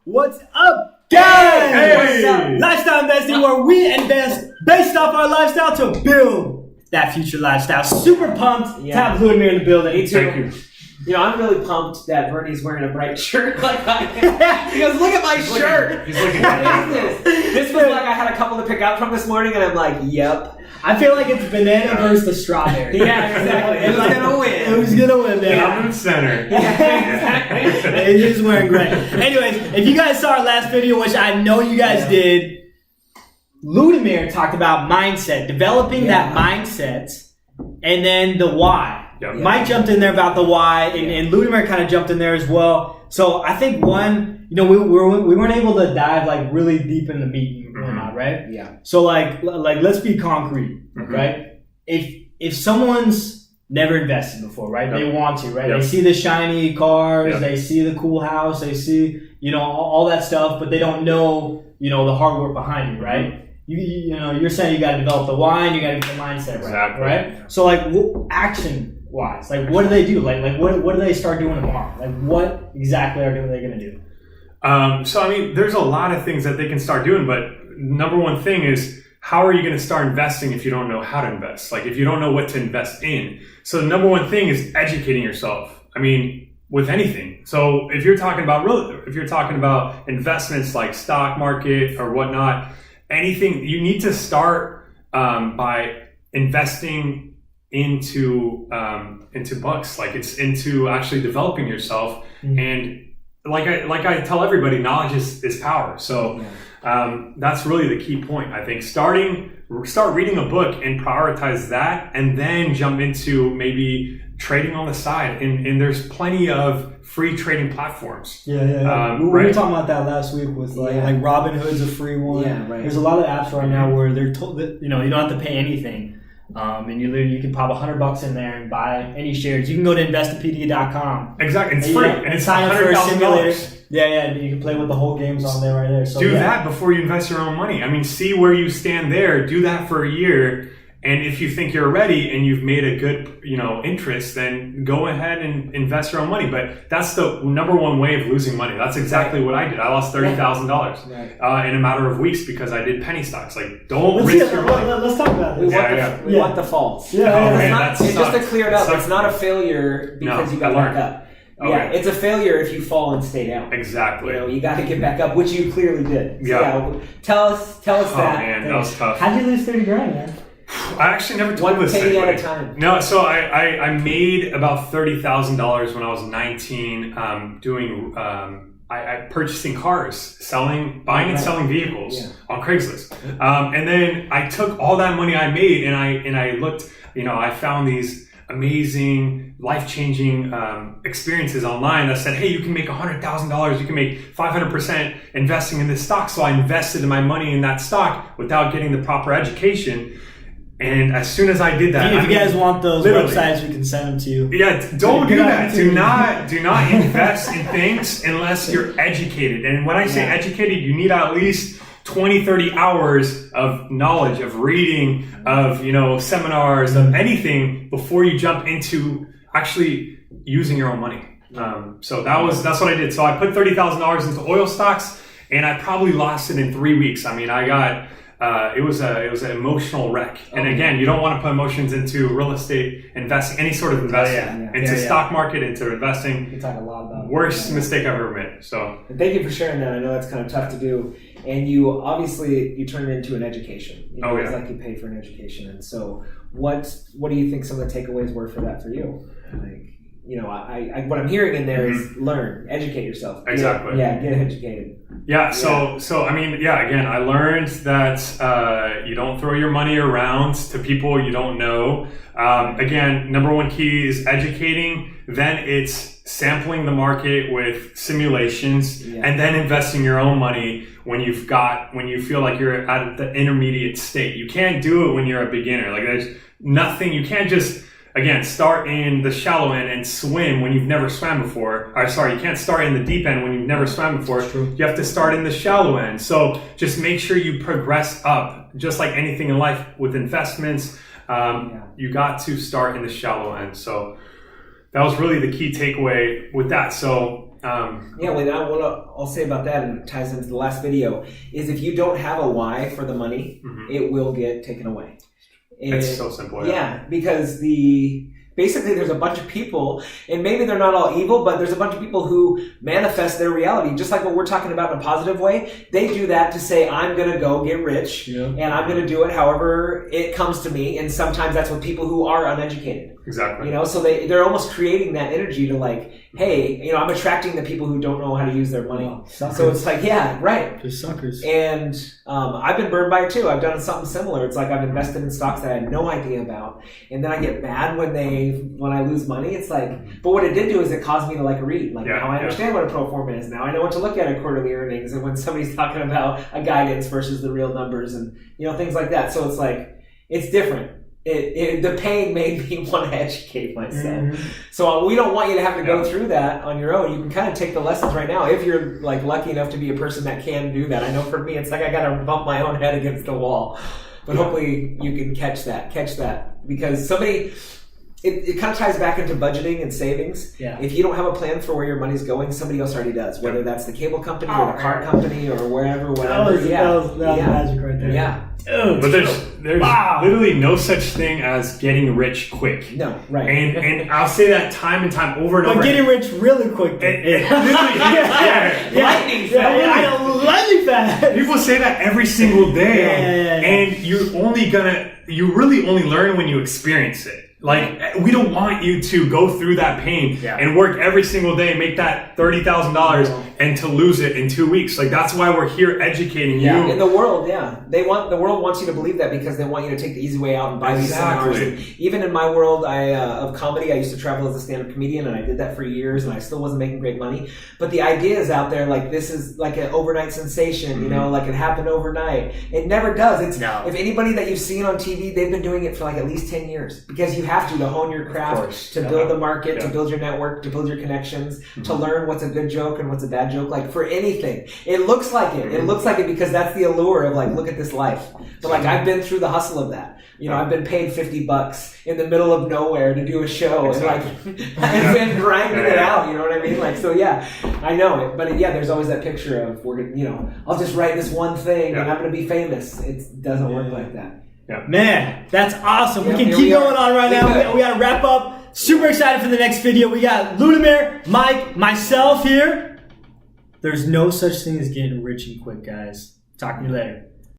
What's up, guys? Hey! What's up? Lifestyle investing, where we invest based off our lifestyle to build that future lifestyle. Super pumped to have Ludimir in the building. Me too. Thank you. You know, I'm really pumped that Bernie's wearing a bright shirt like I am. He goes, look at my shirt. He's looking What at is this? This was like I had a couple to pick out from this morning, and I'm like, yep. I feel like it's banana versus the strawberry. Yeah, exactly. Who's gonna win? Who's gonna win, man? I'm in center. He's wearing gray. Anyways, if you guys saw our last video, which I know you guys did, Ludimir talked about mindset, developing that mindset, and then the why. Yep. Mike jumped in there about the why, and Ludimir kind of jumped in there as well. So I think one, you know, we weren't able to dive like really deep in the meat and whatnot, right? Yeah. So like let's be concrete, right? If someone's never invested before, right? They want to, right? They see the shiny cars, they see the cool house, they see, you know, all that stuff, but they don't know, you know, the hard work behind it, right? You know, you're saying you got to develop the why and you got to get the mindset right? So like action wise, like what do they do? Like what do they start doing tomorrow? Like what exactly are they going to do? So I mean, there's a lot of things that they can start doing, but number one thing is, how are you going to start investing if you don't know how to invest? Like if you don't know what to invest in. So the number one thing is educating yourself. I mean, with anything. So if you're talking about investments like stock market or whatnot, anything, you need to start by investing into books. Like it's into actually developing yourself. And like I tell everybody, knowledge is power. So that's really the key point. I think start reading a book and prioritize that, and then jump into maybe trading on the side. And there's plenty of free trading platforms. We were talking about that last week with like Robinhood's a free one. There's a lot of apps right now where they're told that, you know, you don't have to pay anything. And you can pop $100 in there and buy any shares. You can go to Investopedia.com. Exactly, it's free, and it's sign up for a simulator. $100,000. Yeah, you can play with the whole games on there right there. So do that before you invest your own money. I mean, see where you stand there. Do that for a year, and if you think you're ready and you've made a good, you know, interest, then go ahead and invest your own money. But that's the number one way of losing money. That's exactly what I did. I lost $30,000 in a matter of weeks because I did penny stocks. Like, don't risk your money. Let's talk about this. We want the faults. Just to clear it up, it's not a failure because you got back up. Yeah, it's a failure if you fall and stay down. Exactly. You know, you got to get back up, which you clearly did. So tell us that. Man, that was tough. How'd you lose $30,000, man? I actually never told this. 1 penny at a time. No, so I made about $30,000 when I was 19, doing I purchasing cars, buying and selling vehicles on Craigslist, and then I took all that money I made and I looked, you know, I found these amazing, life-changing experiences online that said, hey, you can make $100,000, you can make 500% investing in this stock. So I invested my money in that stock without getting the proper education. And as soon as I did that, if you guys want those websites, we can send them to you. Yeah, don't do that. Do not invest in things unless you're educated. And when I say educated, you need at least 20, 30 hours of knowledge, of reading, of, you know, seminars, of anything before you jump into actually using your own money. So that's what I did. So I put $30,000 into oil stocks, and I probably lost it in 3 weeks. I mean, I got. It was an emotional wreck. And again, you don't want to put emotions into real estate investing, any sort of investing, into stock market, into investing. We talk a lot about worst mistake I've ever made. So and thank you for sharing that. I know that's kind of tough to do. And you obviously turned it into an education. You know, it's like you paid for an education. And so what do you think some of the takeaways were for that for you? Like, you know, I what I'm hearing in there is learn, educate yourself. Exactly. Get educated. Yeah. So I mean, again, I learned that you don't throw your money around to people you don't know. Again, number one key is educating. Then it's sampling the market with simulations, and then investing your own money when you feel like you're at the intermediate state. You can't do it when you're a beginner. Like there's nothing. You can't just start in the shallow end and swim when you've never swam before. You can't start in the deep end when you've never swam before. You have to start in the shallow end. So just make sure you progress up. Just like anything in life with investments, you got to start in the shallow end. So that was really the key takeaway with that. So I'll say about that, and it ties into the last video, is if you don't have a why for the money, it will get taken away. And it's so simple. Yeah, because basically there's a bunch of people, and maybe they're not all evil, but there's a bunch of people who manifest their reality, just like what we're talking about in a positive way. They do that to say, I'm going to go get rich, and I'm going to do it however it comes to me. And sometimes that's with people who are uneducated. Exactly. You know, so they're almost creating that energy to like, hey, you know, I'm attracting the people who don't know how to use their money. Oh, so it's like, yeah, right. They're suckers. And I've been burned by it too. I've done something similar. It's like I've invested in stocks that I had no idea about. And then I get mad when I lose money. It's like, but what it did do is it caused me to like read. Like now I understand what a pro forma is. Now I know what to look at quarterly earnings and when somebody's talking about a guidance versus the real numbers and, you know, things like that. So it's like, it's different. The pain made me want to educate myself. So we don't want you to have to go through that on your own. You can kind of take the lessons right now if you're like lucky enough to be a person that can do that. I know for me, it's like I got to bump my own head against the wall. But hopefully you can catch that because it kind of ties back into budgeting and savings. Yeah. If you don't have a plan for where your money's going, somebody else already does. Whether that's the cable company or the car company or wherever, whatever. That was magic right there. Yeah. Dude, but there's literally no such thing as getting rich quick. No, right. And I'll say that time and time over and over. But getting rich really quick. Lightning fast. People say that every single day. And you really only learn when you experience it. Like, we don't want you to go through that pain and work every single day and make that $30,000 and to lose it in 2 weeks. Like, that's why we're here educating you. In the world, the world wants you to believe that because they want you to take the easy way out and buy these seminars. And even in my world of comedy, I used to travel as a stand-up comedian, and I did that for years, and I still wasn't making great money. But the idea is out there, like, this is like an overnight sensation, you know, like it happened overnight. It never does. If anybody that you've seen on TV, they've been doing it for like at least 10 years because you have to hone your craft, to build the market, to build your network, to build your connections, to learn what's a good joke and what's a bad joke. Like for anything, it looks like it. It looks like it because that's the allure of like, look at this life. But like I've been through the hustle of that. You know, I've been paid $50 in the middle of nowhere to do a show, and like I've been grinding it out. You know what I mean? Like so, I know it. But there's always that picture of I'll just write this one thing and I'm going to be famous. It doesn't work like that. Yeah. Man, that's awesome. We can keep going on right now. We got to wrap up. Super excited for the next video. We got Ludimir, Mike, myself here. There's no such thing as getting rich and quick, guys. Talk to you later.